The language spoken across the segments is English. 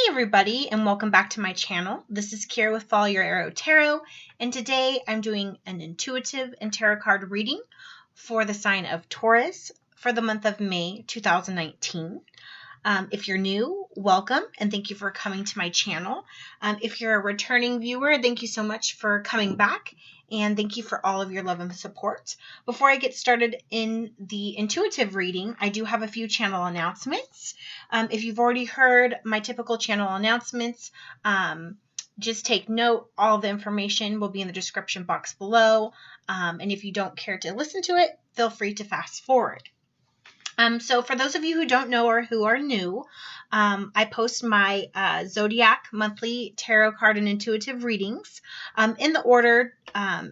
everybody, and welcome back to my channel. This is Kira with Follow Your Arrow Tarot, and today I'm doing an intuitive and tarot card reading for the sign of Taurus for the month of May 2019. If you're new, welcome, and thank you for coming to my channel. If you're a returning viewer, thank you so much for coming back, and thank you for all of your love and support. Before I get started in the intuitive reading, I do have a few channel announcements. If you've already heard my typical channel announcements, just take note. All the information will be in the description box below, and if you don't care to listen to it, feel free to fast forward. So for those of you who don't know or who are new, I post my Zodiac monthly tarot card and intuitive readings in the order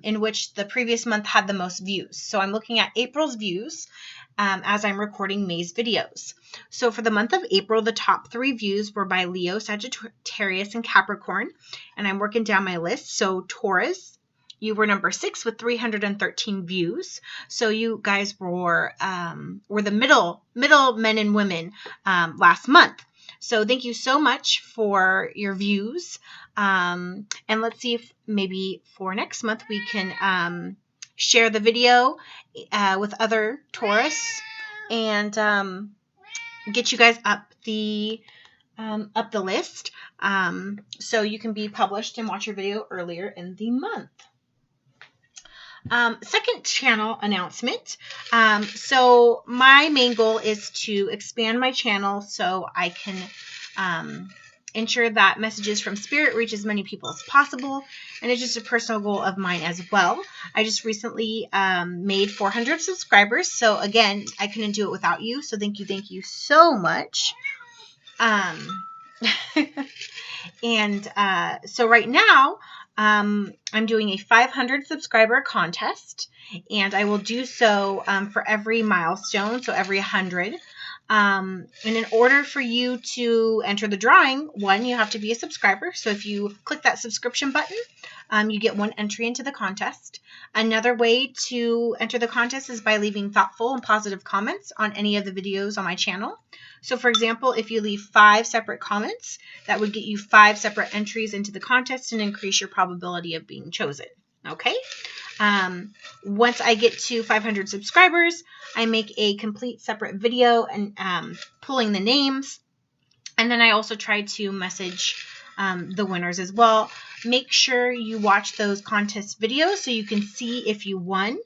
in which the previous month had the most views. So I'm looking at April's views as I'm recording May's videos. So for the month of April, the top 3 views were by Leo, Sagittarius, and Capricorn. And I'm working down my list. So Taurus, you were number 6 with 313 views. So you guys were the middle men and women last month. So thank you so much for your views. And let's see if maybe for next month we can share the video with other Taurus and get you guys up the list so you can be published and watch your video earlier in the month. Second channel announcement. So my main goal is to expand my channel so I can ensure that messages from Spirit reach as many people as possible. And it's just a personal goal of mine as well. I just recently made 400 subscribers. So again, I couldn't do it without you. So thank you so much. And so right now, I'm doing a 500 subscriber contest, and I will do so for every milestone, so every 100. And in order for you to enter the drawing, one, you have to be a subscriber. So if you click that subscription button, you get 1 entry into the contest. Another way to enter the contest is by leaving thoughtful and positive comments on any of the videos on my channel. So for example, if you leave 5 separate comments, that would get you 5 separate entries into the contest and increase your probability of being chosen. Okay. Once I get to 500 subscribers, I make a complete separate video and pulling the names. And then I also try to message the winners as well. Make sure you watch those contest videos so you can see if you won.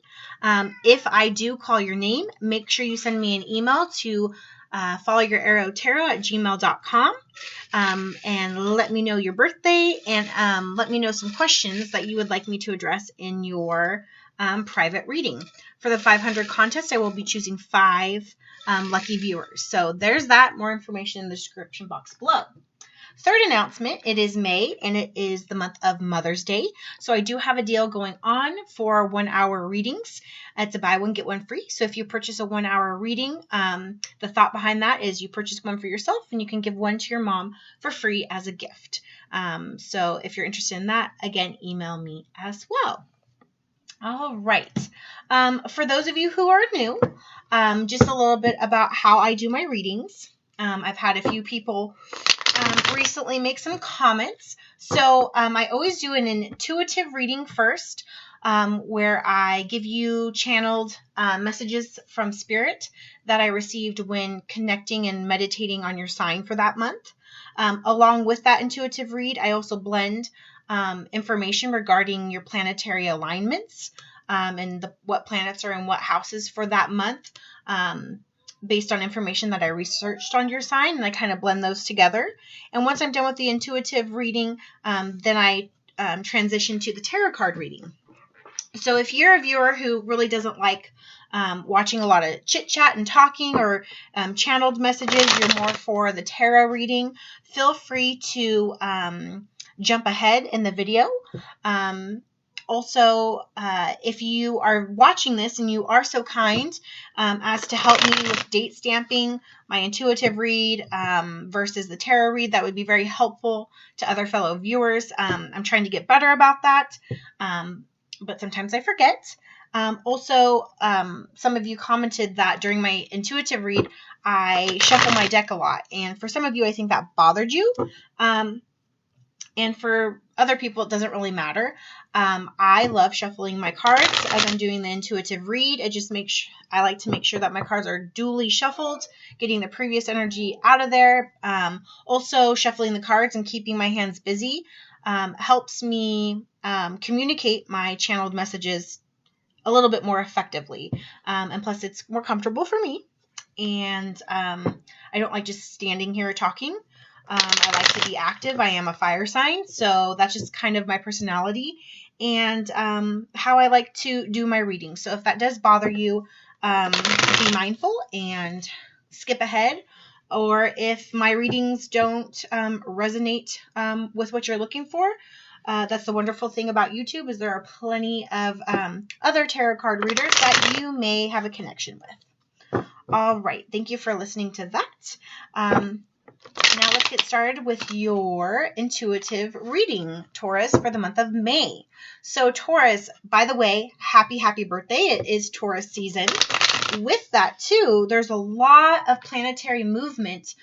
If I do call your name, make sure you send me an email to FollowYourArrowTarot@gmail.com and let me know your birthday and let me know some questions that you would like me to address in your private reading. For the 500 contest, I will be choosing 5 lucky viewers. So there's that. More information in the description box below. Third announcement, it is May, and it is the month of Mother's Day. So I do have a deal going on for 1-hour readings. It's a buy one, get one free. So if you purchase a 1-hour reading, the thought behind that is you purchase one for yourself, and you can give one to your mom for free as a gift. So if you're interested in that, again, email me as well. All right. For those of you who are new, just a little bit about how I do my readings. I've had a few people recently make some comments. So I always do an intuitive reading first, where I give you channeled messages from Spirit that I received when connecting and meditating on your sign for that month. Along with that intuitive read, I also blend information regarding your planetary alignments and what planets are in what houses for that month. Based on information that I researched on your sign, and I kind of blend those together. And once I'm done with the intuitive reading, then I transition to the tarot card reading. So if you're a viewer who really doesn't like watching a lot of chit-chat and talking or channeled messages, you're more for the tarot reading, feel free to jump ahead in the video. Also, if you are watching this and you are so kind as to help me with date stamping my intuitive read versus the tarot read, that would be very helpful to other fellow viewers. I'm trying to get better about that, but sometimes I forget. Also, some of you commented that during my intuitive read, I shuffle my deck a lot. And for some of you, I think that bothered you. And for other people, it doesn't really matter. I love shuffling my cards as I'm doing the intuitive read. I like to make sure that my cards are duly shuffled, getting the previous energy out of there. Also, shuffling the cards and keeping my hands busy helps me communicate my channeled messages a little bit more effectively. And plus, it's more comfortable for me. And I don't like just standing here talking. I like to be active. I am a fire sign, so that's just kind of my personality and how I like to do my reading. So if that does bother you, be mindful and skip ahead. Or if my readings don't resonate with what you're looking for, that's the wonderful thing about YouTube is there are plenty of other tarot card readers that you may have a connection with. All right. Thank you for listening to that. Now let's get started with your intuitive reading, Taurus, for the month of May. So Taurus, by the way, happy birthday. It is Taurus season. With that too, there's a lot of planetary movement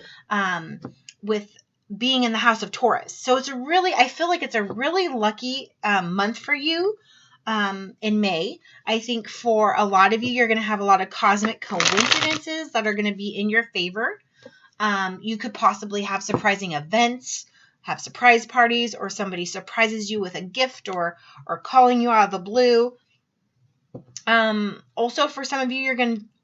with being in the house of Taurus. So I feel like it's a really lucky month for you in May. I think for a lot of you, you're going to have a lot of cosmic coincidences that are going to be in your favor. You could possibly have surprising events, have surprise parties, or somebody surprises you with a gift or calling you out of the blue. Also, for some of you,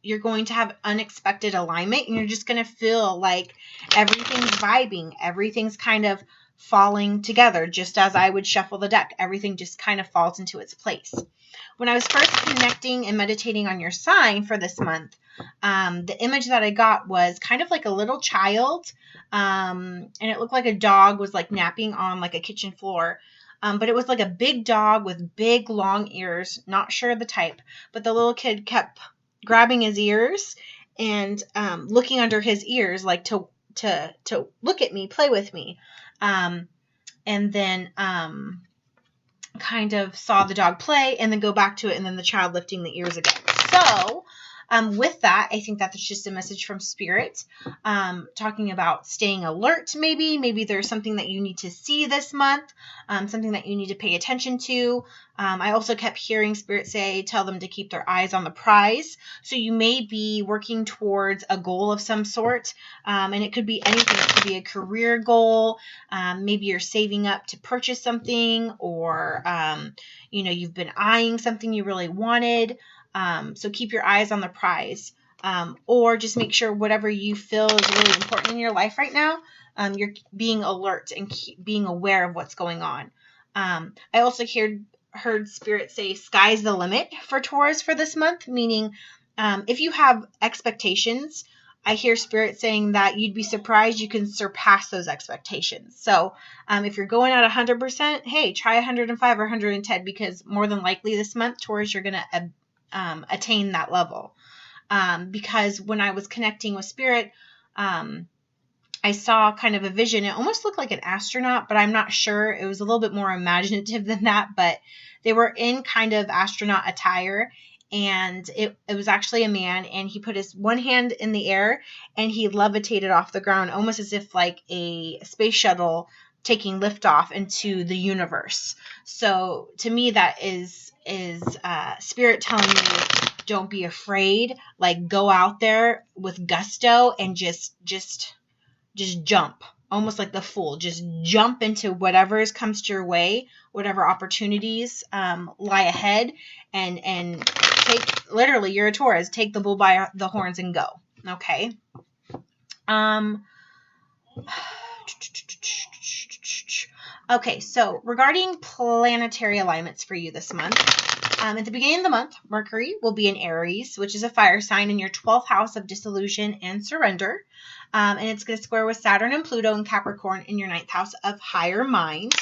you're going to have unexpected alignment, and you're just going to feel like everything's vibing. Everything's kind of falling together, just as I would shuffle the deck. Everything just kind of falls into its place. When I was first connecting and meditating on your sign for this month, the image that I got was kind of like a little child, and it looked like a dog was like napping on like a kitchen floor, but it was like a big dog with big long ears, not sure the type, but the little kid kept grabbing his ears and looking under his ears like to look at me, play with me, and then kind of saw the dog play and then go back to it, and then the child lifting the ears again. So with that, I think that's just a message from Spirit, talking about staying alert. Maybe there's something that you need to see this month, something that you need to pay attention to. I also kept hearing Spirit say, tell them to keep their eyes on the prize. So you may be working towards a goal of some sort, and it could be anything. It could be a career goal. Maybe you're saving up to purchase something, or you've been eyeing something you really wanted. So keep your eyes on the prize, or just make sure whatever you feel is really important in your life right now, you're being alert and being aware of what's going on. I also heard Spirit say sky's the limit for Taurus for this month, meaning if you have expectations, I hear Spirit saying that you'd be surprised you can surpass those expectations. So if you're going at 100%, hey, try 105 or 110, because more than likely this month, Taurus, you're going to attain that level. Because when I was connecting with Spirit, I saw kind of a vision. It almost looked like an astronaut, but I'm not sure. It was a little bit more imaginative than that, but they were in kind of astronaut attire, and it was actually a man, and he put his one hand in the air and he levitated off the ground, almost as if like a space shuttle taking liftoff into the universe. So to me, that is Spirit telling you, don't be afraid, like go out there with gusto and just jump, almost like the fool, just jump into whatever comes to your way, whatever opportunities lie ahead, and take, literally, you're a Taurus, take the bull by the horns and go. Okay. Okay, so regarding planetary alignments for you this month, at the beginning of the month, Mercury will be in Aries, which is a fire sign, in your 12th house of dissolution and surrender. And it's going to square with Saturn and Pluto in Capricorn in your 9th house of higher mind.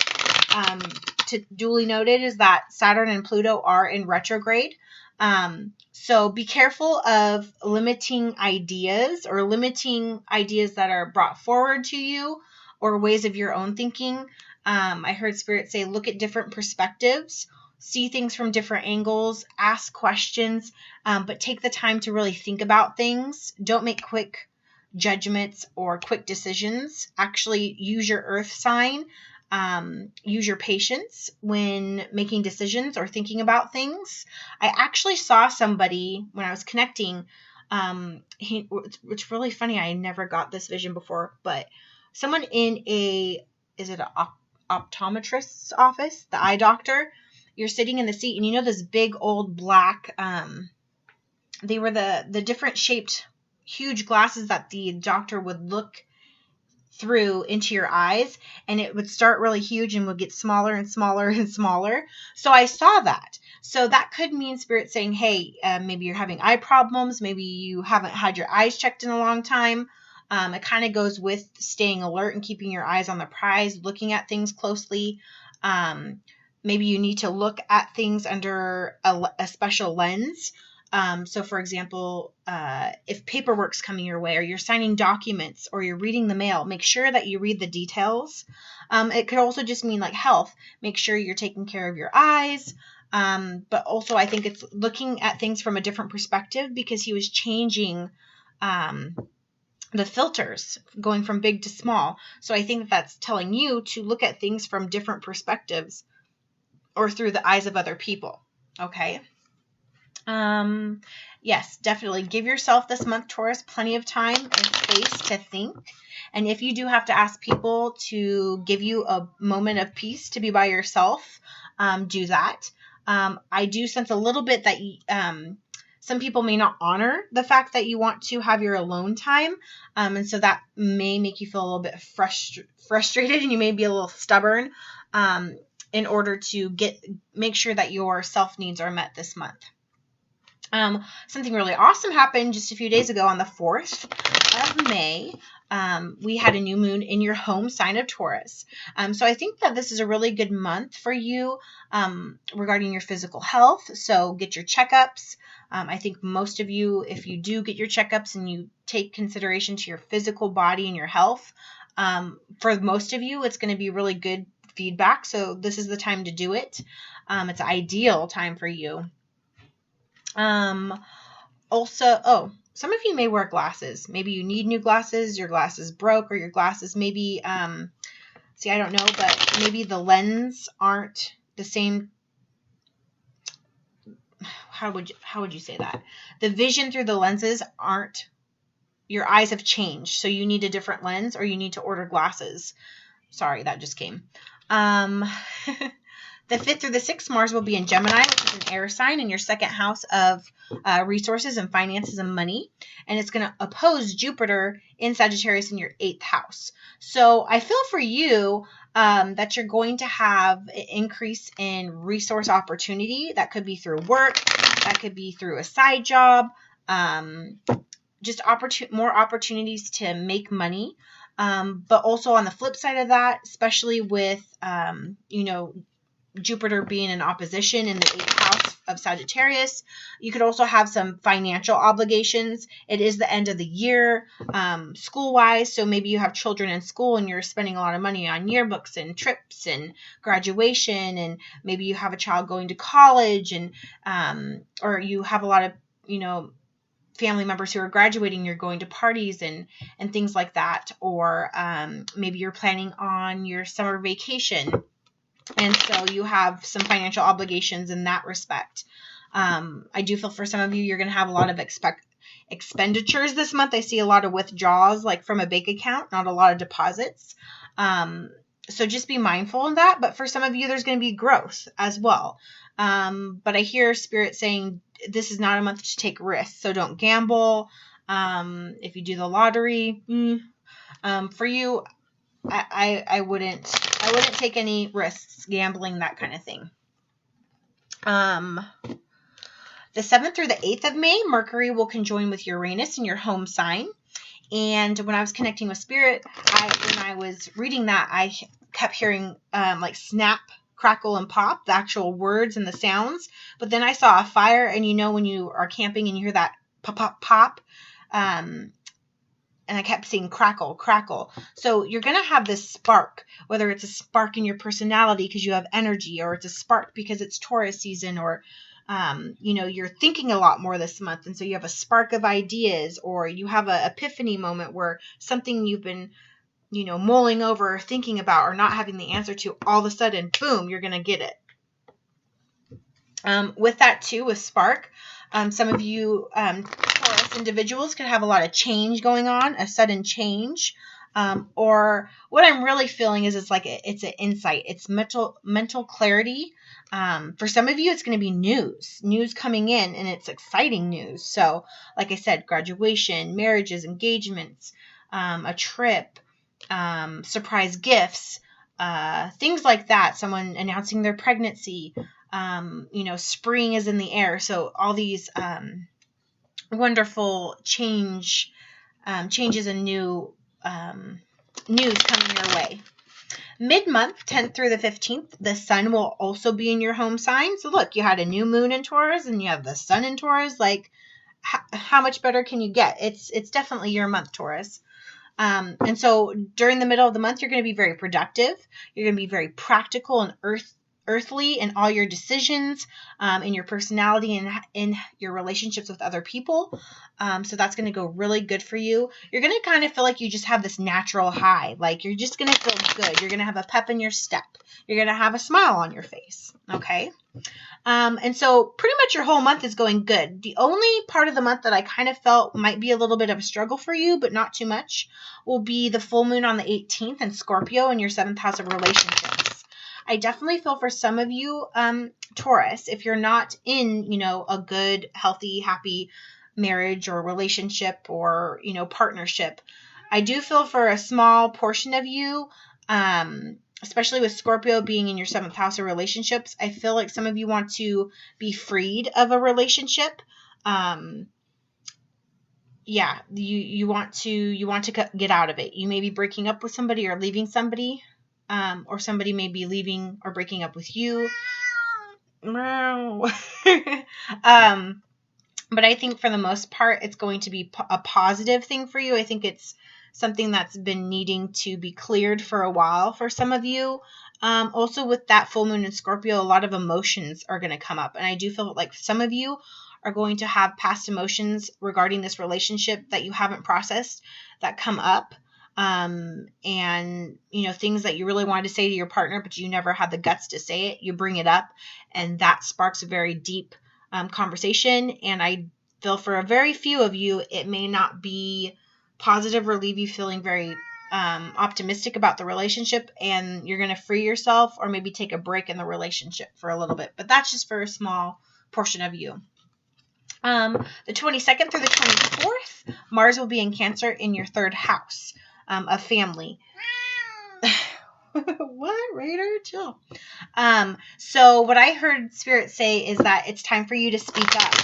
To duly noted is that Saturn and Pluto are in retrograde. So be careful of limiting ideas that are brought forward to you, or ways of your own thinking. I heard Spirit say, look at different perspectives, see things from different angles, ask questions, but take the time to really think about things. Don't make quick judgments or quick decisions. Actually use your earth sign. Use your patience when making decisions or thinking about things. I actually saw somebody when I was connecting. It's really funny. I never got this vision before, but someone in is it an optometrist's office, the eye doctor? You're sitting in the seat, and you know this big old black, they were the different shaped huge glasses that the doctor would look through into your eyes, and it would start really huge and would get smaller and smaller and smaller. So I saw that. So that could mean Spirit saying, hey, maybe you're having eye problems. Maybe you haven't had your eyes checked in a long time. It kind of goes with staying alert and keeping your eyes on the prize, looking at things closely. Maybe you need to look at things under a special lens. So for example, if paperwork's coming your way, or you're signing documents, or you're reading the mail, make sure that you read the details. It could also just mean like health. Make sure you're taking care of your eyes. But also I think it's looking at things from a different perspective, because he was changing, the filters, going from big to small. So I think that's telling you to look at things from different perspectives, or through the eyes of other people. Okay. Yes, definitely give yourself this month, Taurus, plenty of time and space to think. And if you do have to ask people to give you a moment of peace to be by yourself, do that. I do sense a little bit that some people may not honor the fact that you want to have your alone time. And so that may make you feel a little bit frustrated, and you may be a little stubborn, in order to make sure that your self needs are met this month. Something really awesome happened just a few days ago on the 4th of May. We had a new moon in your home sign of Taurus. So I think that this is a really good month for you regarding your physical health. So get your checkups. I think most of you, if you do get your checkups and you take consideration to your physical body and your health, for most of you, it's going to be really good feedback. So this is the time to do it. It's an ideal time for you. Also, some of you may wear glasses. Maybe you need new glasses, your glasses broke, or your glasses maybe, I don't know, but maybe the lens aren't the same. How would you say that? The vision through the lenses aren't, your eyes have changed. So you need a different lens, or you need to order glasses. Sorry, that just came. The 5th through the 6th, Mars will be in Gemini, which is an air sign, in your second house of resources and finances and money. And it's going to oppose Jupiter in Sagittarius in your 8th house. So I feel for you that you're going to have an increase in resource opportunity. That could be through work. That could be through a side job. Just more opportunities to make money. But also on the flip side of that, especially with, Jupiter being in opposition in the 8th house of Sagittarius, you could also have some financial obligations. It is the end of the year, school-wise, so maybe you have children in school and you're spending a lot of money on yearbooks and trips and graduation, and maybe you have a child going to college, and or you have a lot of, family members who are graduating, you're going to parties and things like that, or maybe you're planning on your summer vacation. And so you have some financial obligations in that respect. I do feel for some of you, you're going to have a lot of expenditures this month. I see a lot of withdrawals, like from a bank account, not a lot of deposits. So just be mindful of that. But for some of you, there's going to be growth as well. But I hear Spirit saying this is not a month to take risks. So don't gamble. If you do the lottery, for you, I wouldn't take any risks gambling, that kind of thing. The 7th through the 8th of May, Mercury will conjoin with Uranus in your home sign. And when I was connecting with Spirit, when I was reading that, I kept hearing like snap, crackle, and pop, the actual words and the sounds. But then I saw a fire, and when you are camping and you hear that pop, pop, pop, and I kept seeing crackle, crackle. So you're going to have this spark, whether it's a spark in your personality because you have energy, or it's a spark because it's Taurus season, or You know, you're thinking a lot more this month, and so you have a spark of ideas, or you have an epiphany moment where something you've been, you know, mulling over or thinking about or not having the answer to, all of a sudden, boom, you're going to get it. With that too, with spark, some of you Taurus individuals could have a lot of change going on, a sudden change. Or what I'm really feeling is it's like it's an insight. It's mental clarity. For some of you, it's going to be news coming in, and it's exciting news. So like I said, graduation, marriages, engagements, a trip, surprise gifts, things like that. Someone announcing their pregnancy. You know, spring is in the air. So all these wonderful changes and new news coming your way. Mid-month, 10th through the 15th, the sun will also be in your home sign. So look, you had a new moon in Taurus and you have the sun in Taurus. Like, how much better can you get? It's definitely your month, Taurus. And so during the middle of the month, you're going to be very productive. You're going to be very practical and earthly in all your decisions, in your personality, and in your relationships with other people. So that's going to go really good for you. You're going to kind of feel like you just have this natural high. Like you're just going to feel good. You're going to have a pep in your step. You're going to have a smile on your face. Okay. And so pretty much your whole month is going good. The only part of the month that I kind of felt might be a little bit of a struggle for you, but not too much, will be the full moon on the 18th in Scorpio in your 7th house of relationships. I definitely feel for some of you, Taurus, if you're not in, you know, a good, healthy, happy marriage or relationship or, you know, partnership, I do feel for a small portion of you, especially with Scorpio being in your 7th house of relationships, I feel like some of you want to be freed of a relationship. Yeah, you want to get out of it. You may be breaking up with somebody or leaving somebody. Or somebody may be leaving or breaking up with you. But I think for the most part, it's going to be a positive thing for you. I think it's something that's been needing to be cleared for a while for some of you. Also with that full moon in Scorpio, a lot of emotions are going to come up. And I do feel like some of you are going to have past emotions regarding this relationship that you haven't processed that come up. And, you know, things that you really wanted to say to your partner, but you never had the guts to say it. You bring it up, and that sparks a very deep conversation. And I feel for a very few of you, it may not be positive or leave you feeling very optimistic about the relationship, and you're going to free yourself or maybe take a break in the relationship for a little bit. But that's just for a small portion of you. The 22nd through the 24th, Mars will be in Cancer in your 3rd house. Of family. What, Raider? Chill. So what I heard Spirit say is that it's time for you to speak up.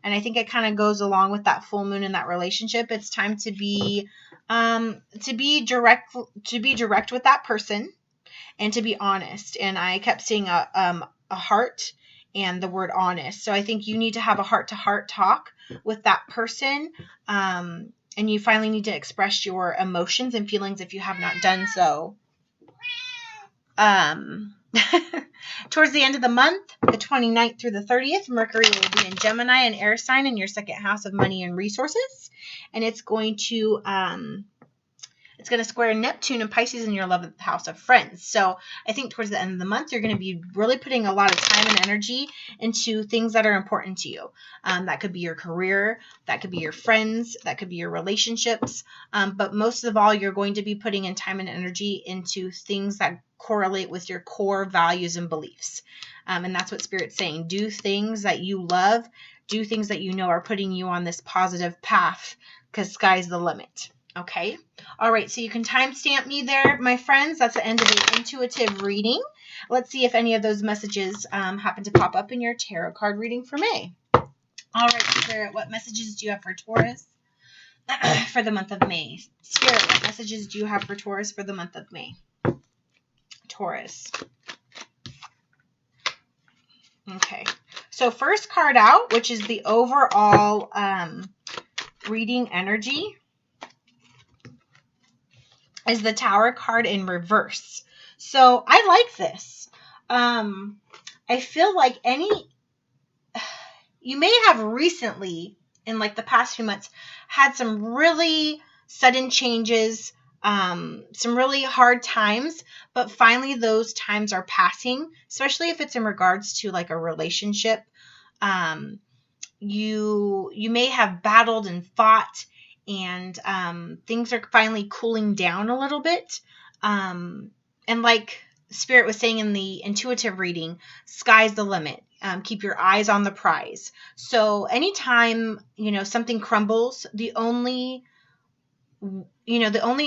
And I think it kind of goes along with that full moon in that relationship. It's time to be direct with that person and to be honest. And I kept seeing a heart and the word honest. So I think you need to have a heart-to-heart talk with that person. And you finally need to express your emotions and feelings if you have not done so. Towards the end of the month, the 29th through the 30th, Mercury will be in Gemini and air sign in your 2nd house of money and resources. And it's going to square Neptune and Pisces in your 11th house of friends. So I think towards the end of the month, you're going to be really putting a lot of time and energy into things that are important to you. That could be your career, that could be your friends, that could be your relationships. But most of all, you're going to be putting in time and energy into things that correlate with your core values and beliefs. And that's what Spirit's saying. Do things that you love. Do things that you know are putting you on this positive path, because sky's the limit. Okay. All right. So you can timestamp me there, my friends. That's the end of the intuitive reading. Let's see if any of those messages happen to pop up in your tarot card reading for May. All right, Spirit, what messages do you have for Taurus for the month of May? Spirit, what messages do you have for Taurus for the month of May? Taurus. Okay. So first card out, which is the overall reading energy, is the Tower card in reverse. So I like this. I feel like you may have recently, in like the past few months, had some really sudden changes, some really hard times, but finally those times are passing, especially if it's in regards to like a relationship. You may have battled and fought, and things are finally cooling down a little bit. And like Spirit was saying in the intuitive reading, sky's the limit. Keep your eyes on the prize. So anytime, something crumbles, the only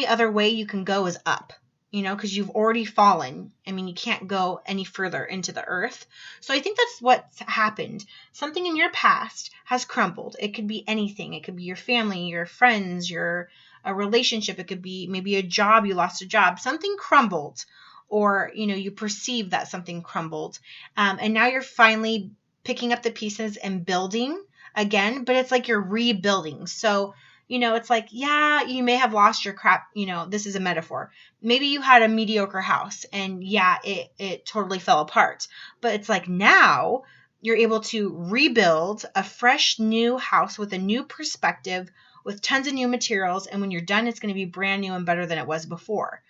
other way you can go is up, because you've already fallen. I mean, you can't go any further into the earth. So I think that's what's happened. Something in your past has crumbled. It could be anything. It could be your family, your friends, a relationship. It could be maybe a job. You lost a job. Something crumbled, or, you perceive that something crumbled. And now you're finally picking up the pieces and building again, but it's like you're rebuilding. So, it's like, yeah, you may have lost your crap. This is a metaphor. Maybe you had a mediocre house and yeah, it totally fell apart, but it's like now you're able to rebuild a fresh new house with a new perspective, with tons of new materials. And when you're done, it's going to be brand new and better than it was before.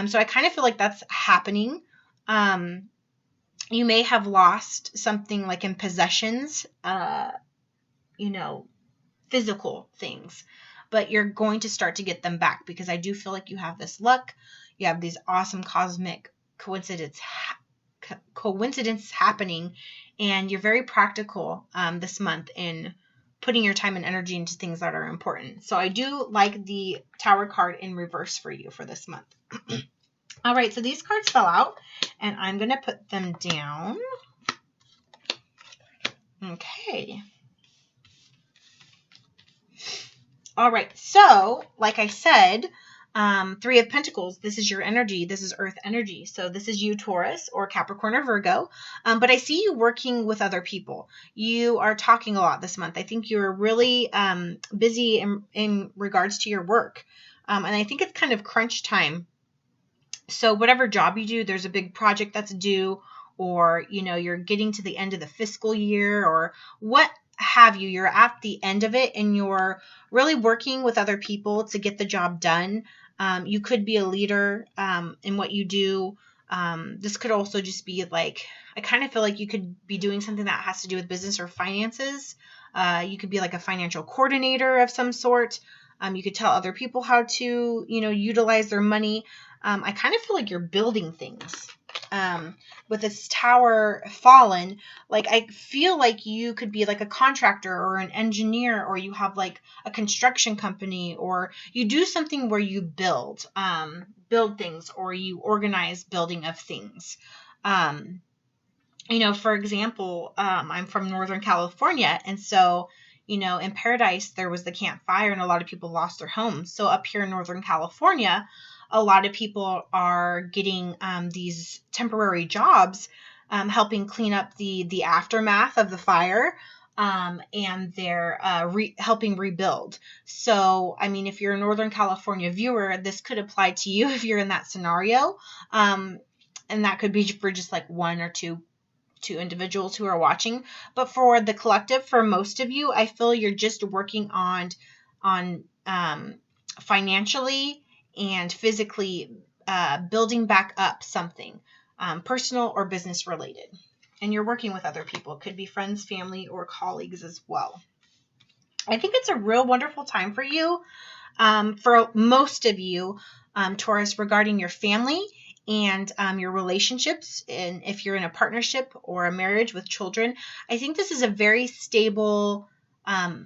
So I kind of feel like that's happening. You may have lost something like in possessions, physical things, but you're going to start to get them back, because I do feel like you have this luck. You have these awesome cosmic coincidence happening, and you're very practical this month in putting your time and energy into things that are important. So I do like the Tower card in reverse for you for this month. All right, so these cards fell out, and I'm going to put them down. Okay. All right, so like I said, 3 of Pentacles, this is your energy. This is Earth energy. So this is you, Taurus, or Capricorn or Virgo. But I see you working with other people. You are talking a lot this month. I think you're really busy in regards to your work. And I think it's kind of crunch time. So whatever job you do, there's a big project that's due, or, you're getting to the end of the fiscal year, or what have you. You're at the end of it and you're really working with other people to get the job done. You could be a leader in what you do. This could also just be like, I kind of feel like you could be doing something that has to do with business or finances. You could be like a financial coordinator of some sort. You could tell other people how to, utilize their money. I kind of feel like you're building things. With this Tower fallen, like I feel like you could be like a contractor or an engineer, or you have like a construction company, or you do something where you build things, or you organize building of things. For example, I'm from Northern California, and so in Paradise there was the Camp Fire and a lot of people lost their homes. So up here in Northern California, a lot of people are getting these temporary jobs, helping clean up the aftermath of the fire, and they're helping rebuild. So, I mean, if you're a Northern California viewer, this could apply to you if you're in that scenario. And that could be for just like one or two individuals who are watching. But for the collective, for most of you, I feel you're just working on financially and physically building back up something, personal or business related. And you're working with other people. It could be friends, family, or colleagues as well. I think it's a real wonderful time for you, for most of you, Taurus, regarding your family and your relationships. And if you're in a partnership or a marriage with children, I think this is a very stable,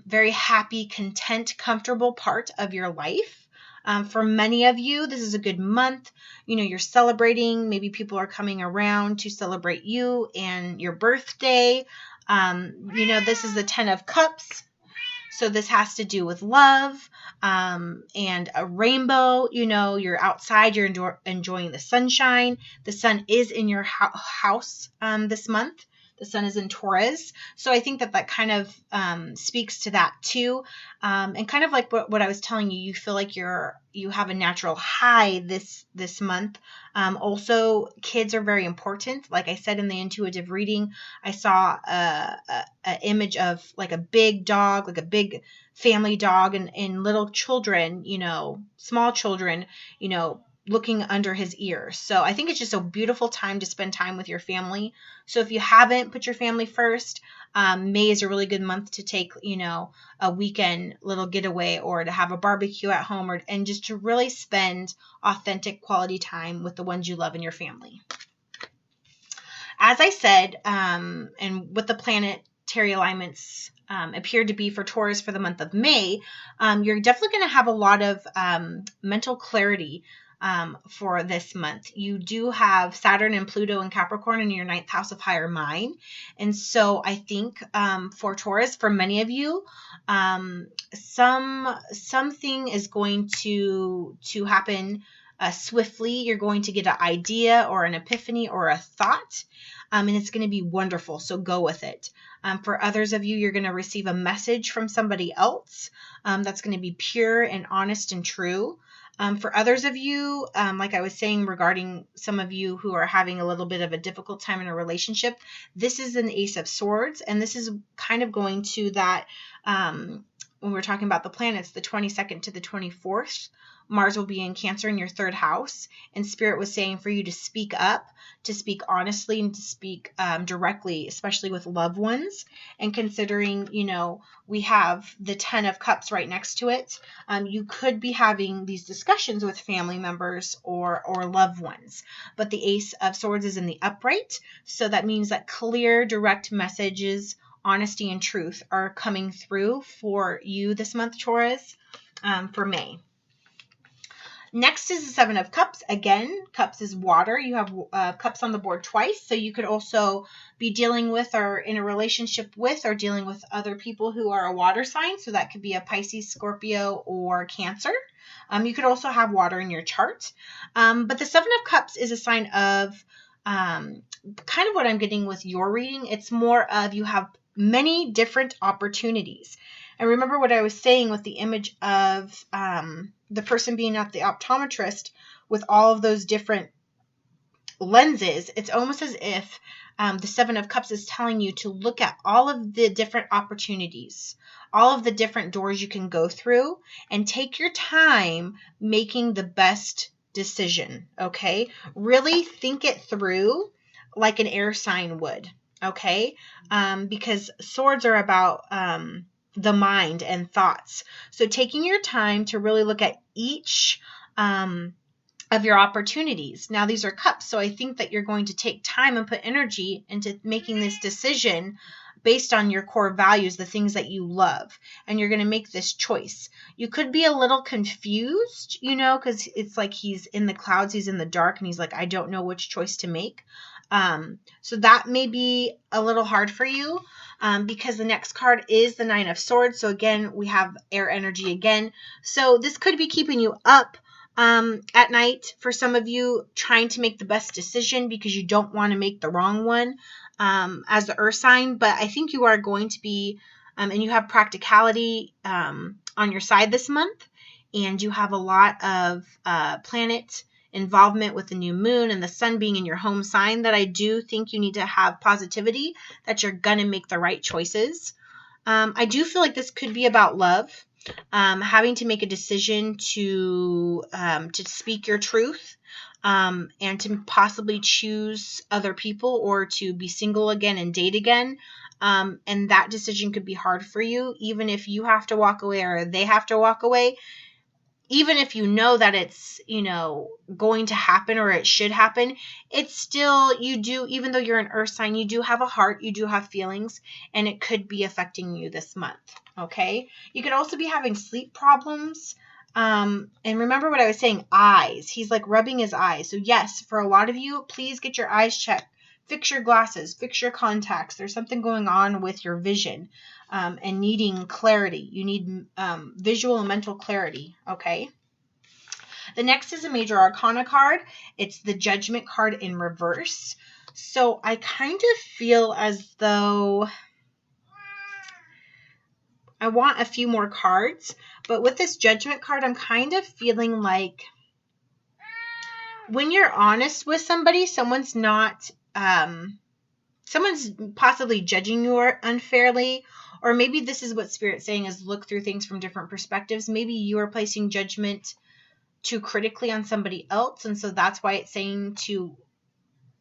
very happy, content, comfortable part of your life. For many of you, this is a good month. You're celebrating. Maybe people are coming around to celebrate you and your birthday. This is the 10 of Cups. So this has to do with love, and a rainbow. You're outside, you're enjoying the sunshine. The sun is in your house this month. The sun is in Taurus. So I think that kind of speaks to that too. And kind of like what I was telling you, you feel like you have a natural high this month. Also, kids are very important. Like I said in the intuitive reading, I saw a image of like a big dog, like a big family dog, and little children, small children, looking under his ears. So I think it's just a beautiful time to spend time with your family. So if you haven't put your family first, May is a really good month to take, a weekend little getaway, or to have a barbecue at home, and just to really spend authentic quality time with the ones you love in your family. As I said, and what the planetary alignments appear to be for Taurus for the month of May, you're definitely going to have a lot of mental clarity for this month. You do have Saturn and Pluto and Capricorn in your 9th house of higher mind. And so I think for Taurus, for many of you, something is going to happen swiftly. You're going to get an idea or an epiphany or a thought, and it's going to be wonderful. So go with it. For others of you, you're going to receive a message from somebody else that's going to be pure and honest and true. For others of you, like I was saying regarding some of you who are having a little bit of a difficult time in a relationship, this is an Ace of Swords, and this is kind of going to that, when we're talking about the planets, the 22nd to the 24th, Mars will be in Cancer in your 3rd house, and Spirit was saying for you to speak up, to speak honestly, and to speak directly, especially with loved ones. And considering, we have the 10 of Cups right next to it, you could be having these discussions with family members or loved ones. But the Ace of Swords is in the upright, so that means that clear, direct messages, honesty, and truth are coming through for you this month, Taurus, for May. Next is the 7 of Cups. Again, Cups is water. You have Cups on the board twice. So you could also be dealing with, or in a relationship with, or dealing with other people who are a water sign. So that could be a Pisces, Scorpio, or Cancer. You could also have water in your chart. But the 7 of Cups is a sign of kind of what I'm getting with your reading. It's more of you have many different opportunities. And remember what I was saying with the image of the person being at the optometrist with all of those different lenses. It's almost as if the 7 of Cups is telling you to look at all of the different opportunities, all of the different doors you can go through, and take your time making the best decision, okay? Really think it through like an air sign would, okay? Because swords are about the mind and thoughts. So taking your time to really look at each of your opportunities. Now these are cups, so I think that you're going to take time and put energy into making this decision based on your core values, the things that you love, and you're going to make this choice. You could be a little confused, because it's like he's in the clouds, he's in the dark, and he's like, I don't know which choice to make. So that may be a little hard for you because the next card is the 9 of Swords. So again, we have air energy again. So this could be keeping you up at night for some of you, trying to make the best decision because you don't want to make the wrong one as the earth sign. But I think you are going to be, and you have practicality on your side this month, and you have a lot of planet involvement with the new moon and the sun being in your home sign, that I do think you need to have positivity that you're going to make the right choices. I do feel like this could be about love, having to make a decision to speak your truth, and to possibly choose other people or to be single again and date again. And that decision could be hard for you, even if you have to walk away or they have to walk away. Even if you know that it's, going to happen or it should happen, it's still, you do, even though you're an earth sign, you do have a heart, you do have feelings, and it could be affecting you this month, okay? You could also be having sleep problems. And remember what I was saying, eyes. He's like rubbing his eyes. So yes, for a lot of you, please get your eyes checked. Fix your glasses, fix your contacts. There's something going on with your vision and needing clarity. You need visual and mental clarity, okay? The next is a major arcana card. It's the Judgment card in reverse. So I kind of feel as though I want a few more cards, but with this Judgment card, I'm kind of feeling like when you're honest with somebody, someone's not, someone's possibly judging you unfairly, or maybe this is what Spirit's saying is look through things from different perspectives. Maybe you are placing judgment too critically on somebody else, and so that's why it's saying to,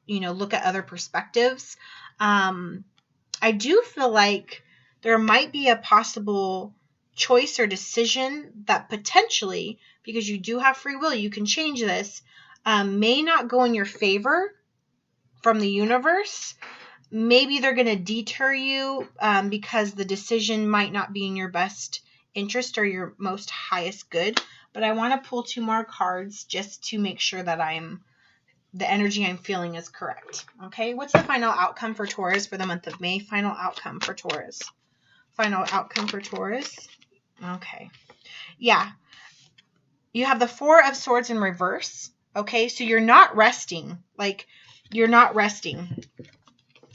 you know, look at other perspectives. I do feel like there might be a possible choice or decision that potentially, because you do have free will, you can change this, may not go in your favor from the universe. Maybe they're going to deter you because the decision might not be in your best interest or your most highest good. But I want to pull 2 more cards just to make sure that the energy I'm feeling is correct. Okay, what's the final outcome for Taurus for the month of May? Final outcome for Taurus. Final outcome for Taurus. Okay. Yeah. You have the 4 of Swords in reverse. Okay, so you're not resting. Like, you're not resting.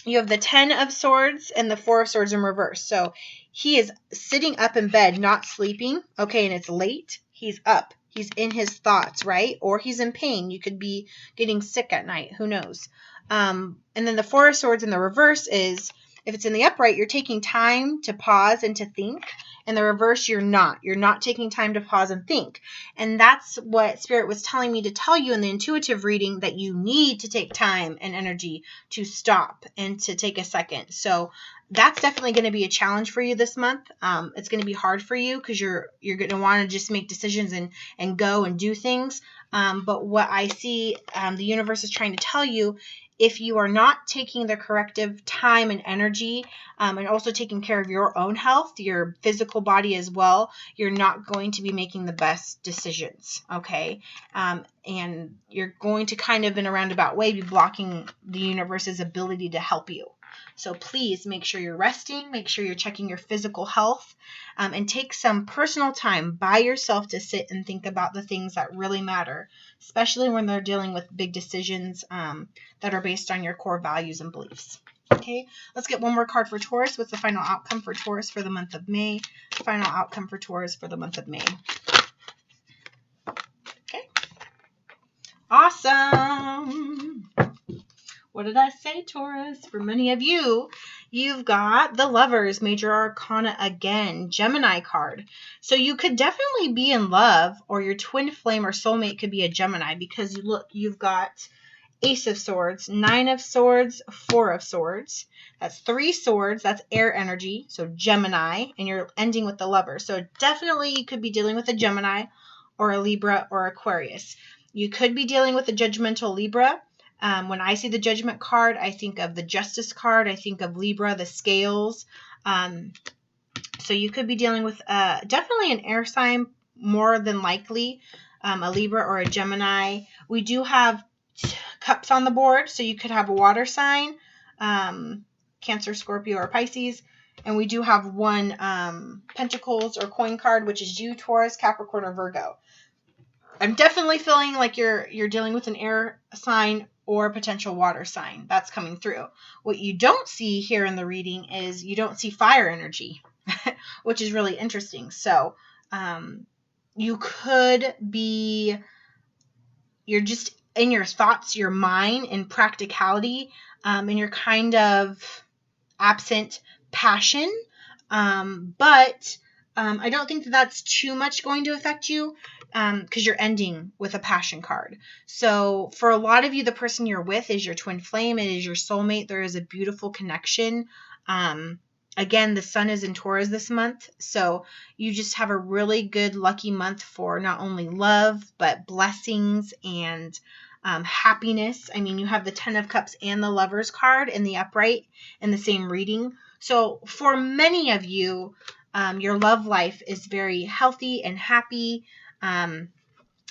You have the 10 of Swords and the 4 of Swords in reverse. So he is sitting up in bed, not sleeping. Okay, and it's late. He's up. He's in his thoughts, right? Or he's in pain. You could be getting sick at night. Who knows? And then the 4 of Swords in the reverse is, if it's in the upright, you're taking time to pause and to think. In the reverse, you're not. You're not taking time to pause and think. And that's what Spirit was telling me to tell you in the intuitive reading, that you need to take time and energy to stop and to take a second. So that's definitely going to be a challenge for you this month. It's going to be hard for you because you're going to want to just make decisions and go and do things. But what I see the universe is trying to tell you, if you are not taking the corrective time and energy and also taking care of your own health, your physical body as well, you're not going to be making the best decisions, okay? And you're going to kind of, in a roundabout way, be blocking the universe's ability to help you. So please make sure you're resting, make sure you're checking your physical health, and take some personal time by yourself to sit and think about the things that really matter, especially when they're dealing with big decisions that are based on your core values and beliefs. Okay, let's get one more card for Taurus. What's the final outcome for Taurus for the month of May? Final outcome for Taurus for the month of May. Okay. Awesome. What did I say, Taurus? For many of you, you've got the Lovers, Major Arcana again, Gemini card. So you could definitely be in love, or your twin flame or soulmate could be a Gemini, because you've got Ace of Swords, 9 of Swords, 4 of Swords. That's 3 swords. That's air energy. So Gemini, and you're ending with the Lover. So definitely you could be dealing with a Gemini or a Libra or Aquarius. You could be dealing with a judgmental Libra. When I see the Judgment card, I think of the Justice card. I think of Libra, the scales. So you could be dealing with definitely an air sign, more than likely, a Libra or a Gemini. We do have cups on the board, so you could have a water sign, Cancer, Scorpio, or Pisces. And we do have 1 Pentacles or coin card, which is you, Taurus, Capricorn, or Virgo. I'm definitely feeling like you're dealing with an air sign or a potential water sign. That's coming through. What you don't see here in the reading is you don't see fire energy, which is really interesting. So you could be, you're just in your thoughts, your mind, in practicality, and you're kind of absent passion. But I don't think that that's too much going to affect you, because you're ending with a passion card. So for a lot of you, the person you're with is your twin flame. It is your soulmate. There is a beautiful connection. Again, the sun is in Taurus this month. So you just have a really good, lucky month for not only love, but blessings and happiness. I mean, you have the 10 of Cups and the Lovers card in the upright in the same reading. So for many of you, your love life is very healthy and happy.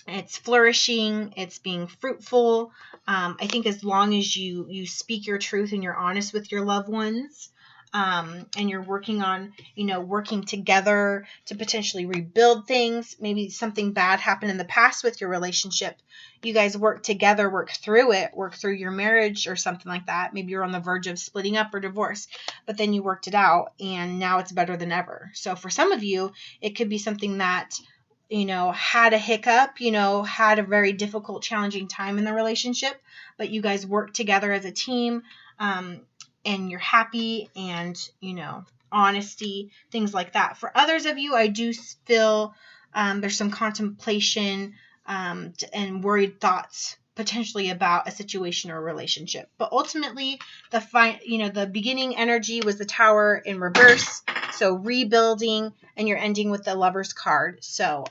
It's flourishing. It's being fruitful. I think as long as you speak your truth and you're honest with your loved ones, and you're working on, working together to potentially rebuild things. Maybe something bad happened in the past with your relationship. You guys work together, work through your marriage or something like that. Maybe you're on the verge of splitting up or divorce, but then you worked it out and now it's better than ever. So for some of you, it could be something that, had a hiccup, had a very difficult, challenging time in the relationship, but you guys work together as a team, and you're happy and, honesty, things like that. For others of you, I do feel there's some contemplation and worried thoughts potentially about a situation or a relationship. But ultimately, the beginning energy was the Tower in reverse, so rebuilding, and you're ending with the Lover's card. So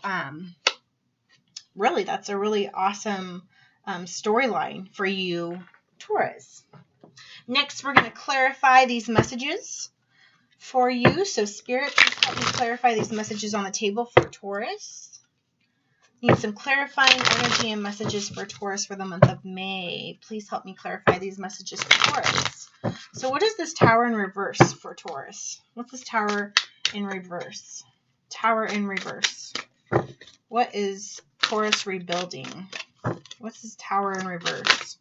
really, that's a really awesome storyline for you, Taurus. Next, we're going to clarify these messages for you. So Spirit, please help me clarify these messages on the table for Taurus. Need some clarifying energy and messages for Taurus for the month of May. Please help me clarify these messages for Taurus. So what is this Tower in reverse for Taurus? What's this Tower in reverse? Tower in reverse. What is Taurus rebuilding? What's this Tower in reverse?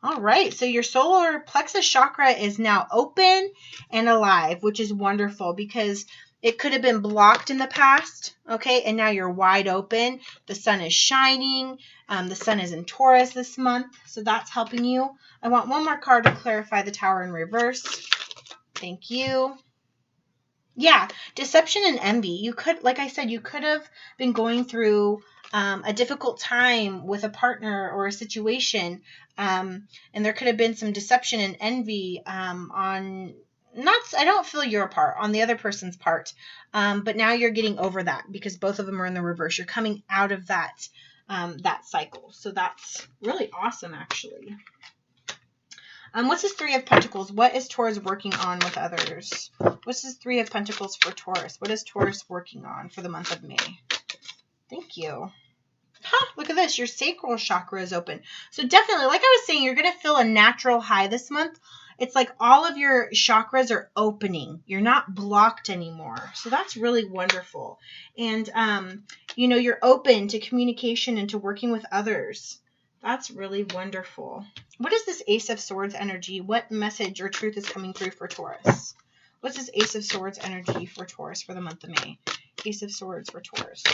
All right, so your solar plexus chakra is now open and alive, which is wonderful because it could have been blocked in the past, okay, and now you're wide open. The sun is shining. The sun is in Taurus this month, so that's helping you. I want one more card to clarify the Tower in reverse. Thank you. Yeah, deception and envy. You could, like I said, you could have been going through a difficult time with a partner or a situation, and there could have been some deception and envy I don't feel your part, on the other person's part, but now you're getting over that because both of them are in the reverse. You're coming out of that cycle, so that's really awesome, actually. What's this Three of Pentacles? What is Taurus working on with others? What's this Three of Pentacles for Taurus? What is Taurus working on for the month of May? Thank you. Look at this. Your sacral chakra is open. So definitely, like I was saying, you're going to feel a natural high this month. It's like all of your chakras are opening. You're not blocked anymore. So that's really wonderful. And, you're open to communication and to working with others. That's really wonderful. What is this Ace of Swords energy? What message or truth is coming through for Taurus? What's this Ace of Swords energy for Taurus for the month of May? Ace of Swords for Taurus.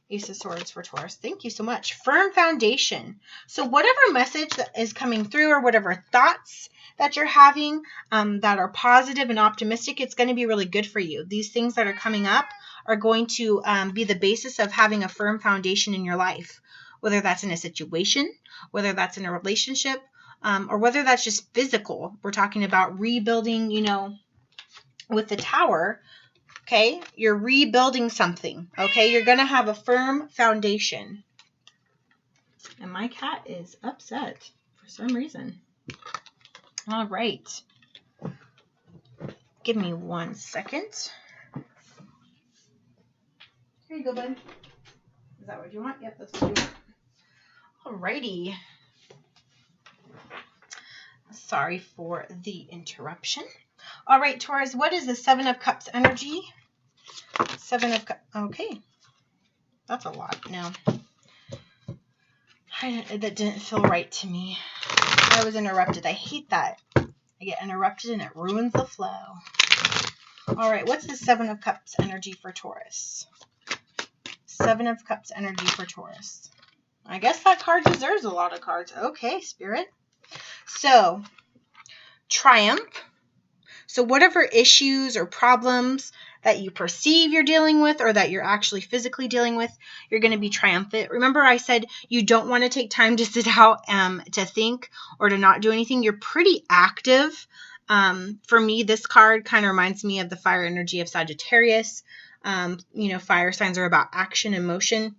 Ace of Swords for Taurus. Thank you so much. Firm foundation. So whatever message that is coming through or whatever thoughts that you're having that are positive and optimistic, it's going to be really good for you. These things that are coming up are going to be the basis of having a firm foundation in your life, whether that's in a situation, whether that's in a relationship, or whether that's just physical. We're talking about rebuilding, with the Tower. Okay, you're rebuilding something. Okay, you're going to have a firm foundation. And my cat is upset for some reason. All right. Give me 1 second. Here you go, bud. Is that what you want? Yep, that's what you want. All righty. Sorry for the interruption. All right, Taurus, what is the Seven of Cups energy? Seven of Cups. Okay. That's a lot now. That didn't feel right to me. I was interrupted. I hate that. I get interrupted and it ruins the flow. All right, what's the Seven of Cups energy for Taurus? Seven of Cups energy for Taurus. I guess that card deserves a lot of cards. Okay, Spirit. So, triumph. So whatever issues or problems that you perceive you're dealing with or that you're actually physically dealing with, you're going to be triumphant. Remember I said you don't want to take time to sit out to think or to not do anything. You're pretty active. For me, this card kind of reminds me of the fire energy of Sagittarius. Fire signs are about action and motion.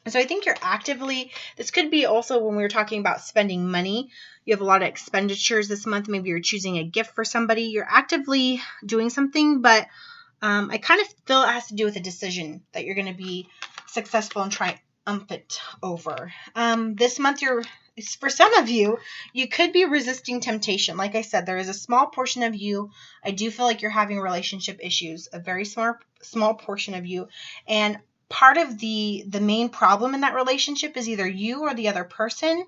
So I think you're actively, this could be also when we were talking about spending money. You have a lot of expenditures this month. Maybe you're choosing a gift for somebody. You're actively doing something, but I kind of feel it has to do with a decision that you're going to be successful and it over. This month, for some of you, you could be resisting temptation. Like I said, there is a small portion of you. I do feel like you're having relationship issues, a very small portion of you. And part of the main problem in that relationship is either you or the other person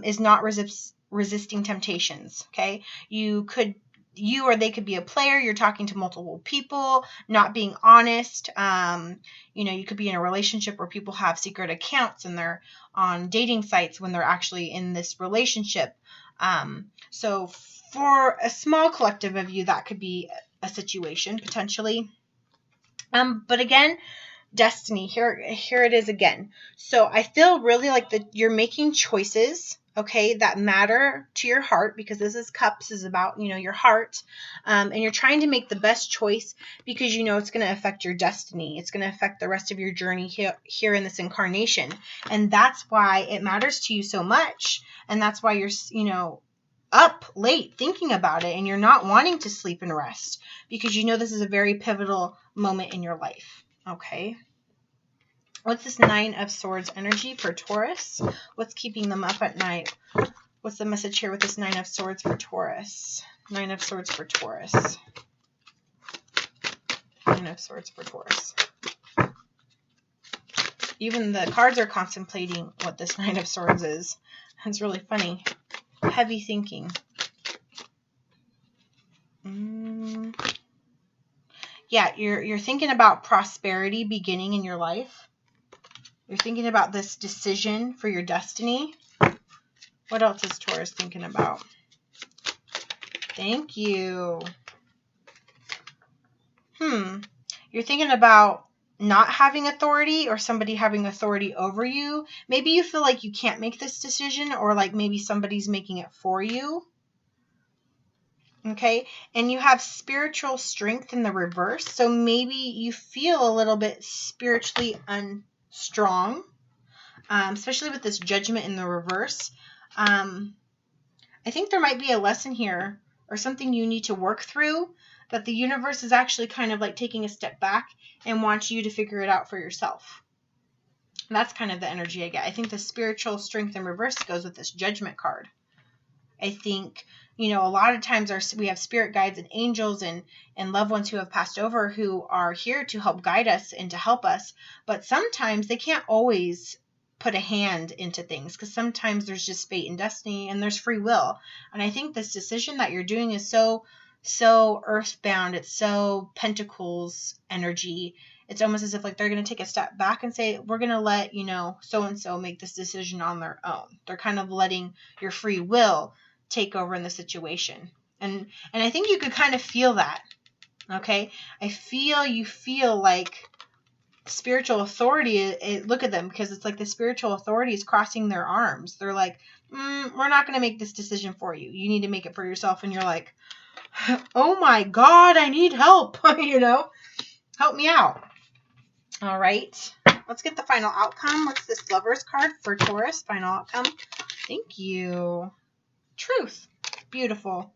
is not resisting temptations. Okay. You or they could be a player. You're talking to multiple people, not being honest. You could be in a relationship where people have secret accounts and they're on dating sites when they're actually in this relationship. So for a small collective of you, that could be a situation potentially. But again, destiny, here it is again. So I feel really like you're making choices, okay, that matter to your heart, because this is cups, is about, your heart. And you're trying to make the best choice because it's going to affect your destiny. It's going to affect the rest of your journey here in this incarnation. And that's why it matters to you so much. And that's why you're, up late thinking about it, and you're not wanting to sleep and rest because this is a very pivotal moment in your life. Okay. What's this 9 of Swords energy for Taurus? What's keeping them up at night? What's the message here with this 9 of Swords for Taurus? 9 of Swords for Taurus. 9 of Swords for Taurus. Even the cards are contemplating what this 9 of Swords is. It's really funny. Heavy thinking. Yeah, you're thinking about prosperity beginning in your life. You're thinking about this decision for your destiny. What else is Taurus thinking about? Thank you. You're thinking about not having authority or somebody having authority over you. Maybe you feel like you can't make this decision, or like maybe somebody's making it for you. Okay, and you have spiritual strength in the reverse. So maybe you feel a little bit spiritually unstrong, especially with this Judgment in the reverse. I think there might be a lesson here or something you need to work through, that the universe is actually kind of like taking a step back and wants you to figure it out for yourself. And that's kind of the energy I get. I think the spiritual strength in reverse goes with this Judgment card. I think, a lot of times we have spirit guides and angels and loved ones who have passed over who are here to help guide us and to help us. But sometimes they can't always put a hand into things, because sometimes there's just fate and destiny and there's free will. And I think this decision that you're doing is so earthbound. It's so Pentacles energy. It's almost as if like they're going to take a step back and say, we're going to let, so-and-so make this decision on their own. They're kind of letting your free will take over in the situation. And I think you could kind of feel that. Okay. You feel like spiritual authority, look at them, because it's like the spiritual authority is crossing their arms. They're like, we're not going to make this decision for you. You need to make it for yourself. And you're like, oh my God, I need help. Help me out. All right. Let's get the final outcome. What's this Lover's card for Taurus? Final outcome. Thank you. Truth. Beautiful.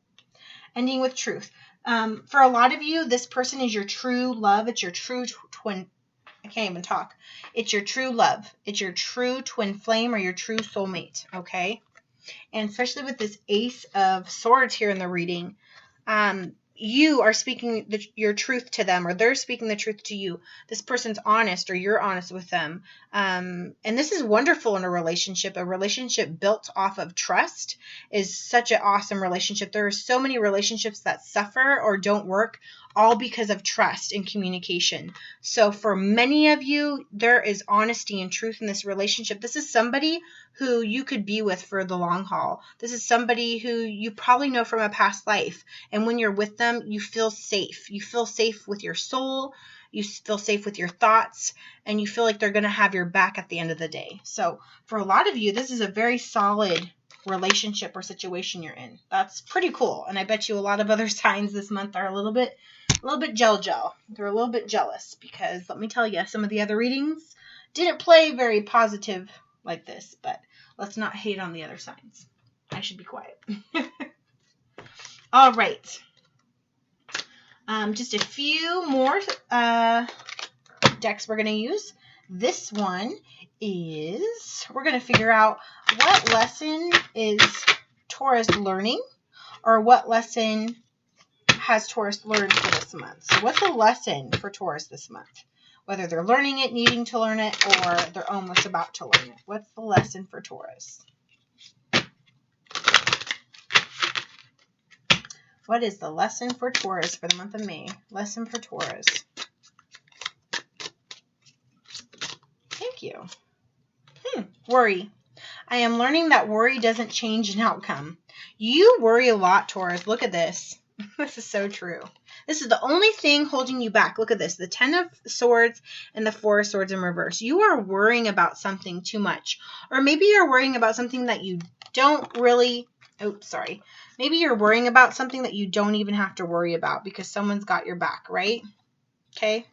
Ending with truth. For a lot of you, this person is your true love. It's your true twin. I can't even talk. It's your true love. It's your true twin flame or your true soulmate. Okay. And especially with this Ace of Swords here in the reading, you are speaking your truth to them, or they're speaking the truth to you. This person's honest, or you're honest with them. And this is wonderful in a relationship. A relationship built off of trust is such an awesome relationship. There are so many relationships that suffer or don't work all because of trust and communication. So for many of you, there is honesty and truth in this relationship. This is somebody who you could be with for the long haul. This is somebody who you probably know from a past life. And when you're with them, you feel safe. You feel safe with your soul. You feel safe with your thoughts. And you feel like they're going to have your back at the end of the day. So for a lot of you, this is a very solid relationship or situation you're in. That's pretty cool. And I bet you a lot of other signs this month are a little bit gel. They're a little bit jealous, because let me tell you, some of the other readings didn't play very positive like this, but let's not hate on the other signs. I should be quiet. All right. Just a few more decks we're going to use. This one is we're going to figure out what lesson is Taurus learning, or what lesson has Taurus learned for this month. So what's the lesson for Taurus this month? Whether they're learning it, needing to learn it, or they're almost about to learn it. What's the lesson for Taurus? What is the lesson for Taurus for the month of May? Lesson for Taurus. Thank you. Worry. I am learning that worry doesn't change an outcome. You worry a lot, Taurus. Look at this. This is so true. This is the only thing holding you back. Look at this. The 10 of Swords and the 4 of Swords in reverse. You are worrying about something too much. Or maybe you're worrying about something that you don't really... Oops, sorry. Maybe you're worrying about something that you don't even have to worry about because someone's got your back, right? Okay.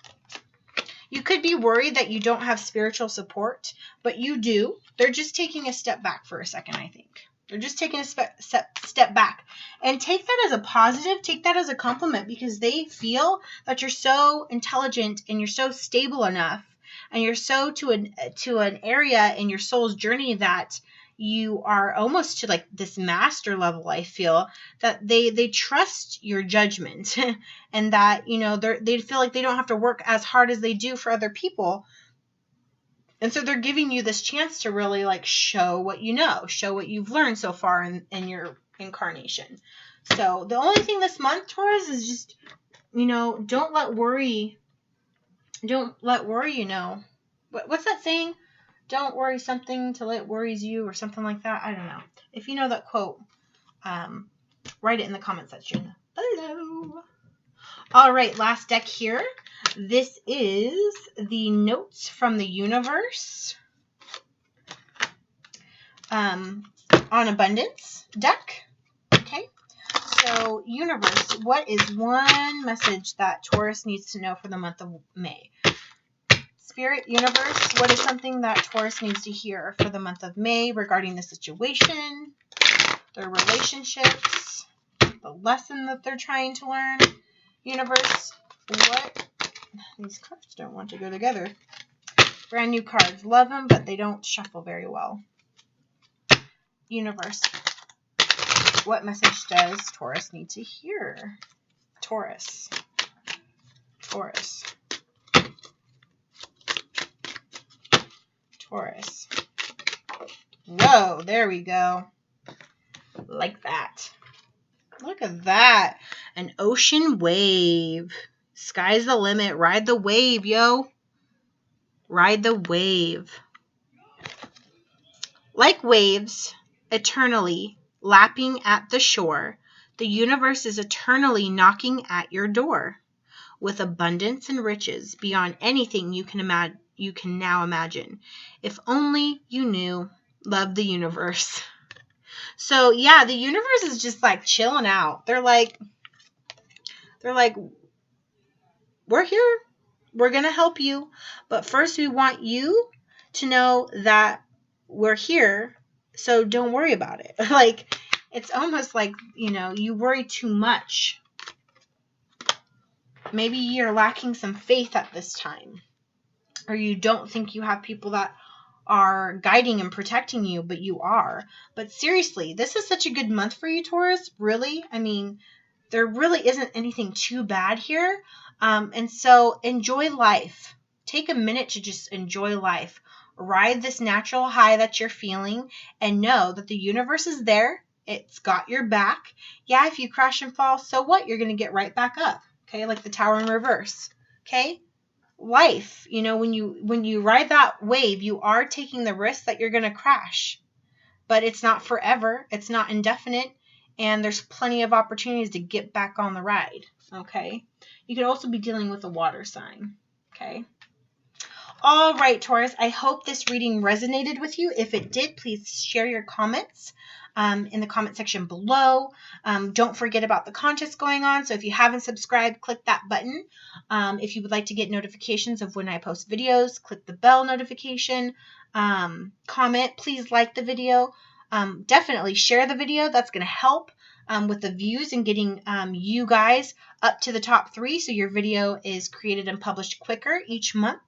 You could be worried that you don't have spiritual support, but you do. They're just taking a step back for a second, I think. They're just taking a step back. And take that as a positive. Take that as a compliment because they feel that you're so intelligent and you're so stable enough and you're so to an area in your soul's journey that you are almost to like this master level, I feel, that they trust your judgment and that, you know, they feel like they don't have to work as hard as they do for other people. And so they're giving you this chance to really like show what you know, show what you've learned so far in your incarnation. So the only thing this month, Taurus, is just, you know, don't let worry, you know. What's that saying? Don't worry something till it worries you, or something like that. I don't know. If you know that quote, write it in the comment section below. All right, last deck here. This is the Notes from the Universe on Abundance deck. Okay, so Universe, what is one message that Taurus needs to know for the month of May? Spirit, Universe, what is something that Taurus needs to hear for the month of May regarding the situation, their relationships, the lesson that they're trying to learn? Universe, what? These cards don't want to go together. Brand new cards. Love them, but they don't shuffle very well. Universe, what message does Taurus need to hear? Taurus. Taurus. Taurus. Whoa, there we go. Like that. Look at that. An ocean wave. Sky's the limit. Ride the wave, yo. Ride the wave. Like waves, eternally lapping at the shore, the universe is eternally knocking at your door with abundance and riches beyond anything you can now imagine. If only you knew. Love the universe. So yeah, the universe is just like chilling out. They're like, we're here. We're going to help you. But first we want you to know that we're here. So don't worry about it. Like, it's almost like, you know, you worry too much. Maybe you're lacking some faith at this time. Or you don't think you have people that are guiding and protecting you, but you are. But seriously, this is such a good month for you, Taurus. Really? I mean, there really isn't anything too bad here. And so enjoy life. Take a minute to just enjoy life. Ride this natural high that you're feeling and know that the universe is there. It's got your back. Yeah, if you crash and fall, so what? You're going to get right back up. Okay, like the Tower in reverse. Okay? Life, you know, when you ride that wave, you are taking the risk that you're going to crash. But it's not forever. It's not indefinite. And there's plenty of opportunities to get back on the ride. Okay? You could also be dealing with a water sign. Okay? All right, Taurus, I hope this reading resonated with you. If it did, please share your comments in the comment section below. Don't forget about the contest going on. So if you haven't subscribed, click that button. If you would like to get notifications of when I post videos, click the bell notification. Comment. Please like the video. Definitely share the video. That's going to help with the views and getting you guys up to the top 3 so your video is created and published quicker each month.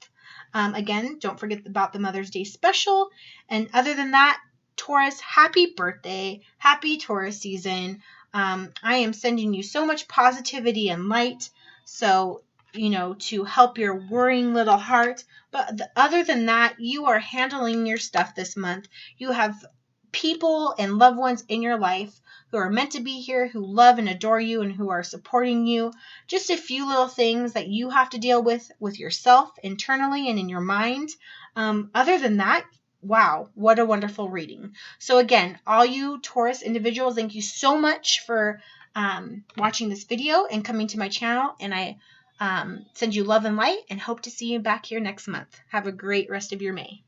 Again, don't forget about the Mother's Day special. And other than that, Taurus, happy birthday. Happy Taurus season. I am sending you so much positivity and light. So, to help your worrying little heart. But other than that, you are handling your stuff this month. You have people and loved ones in your life who are meant to be here, who love and adore you, and who are supporting you. Just a few little things that you have to deal with yourself internally and in your mind. Other than that, wow, what a wonderful reading. So again, all you Taurus individuals, thank you so much for watching this video and coming to my channel. And I send you love and light and hope to see you back here next month. Have a great rest of your May.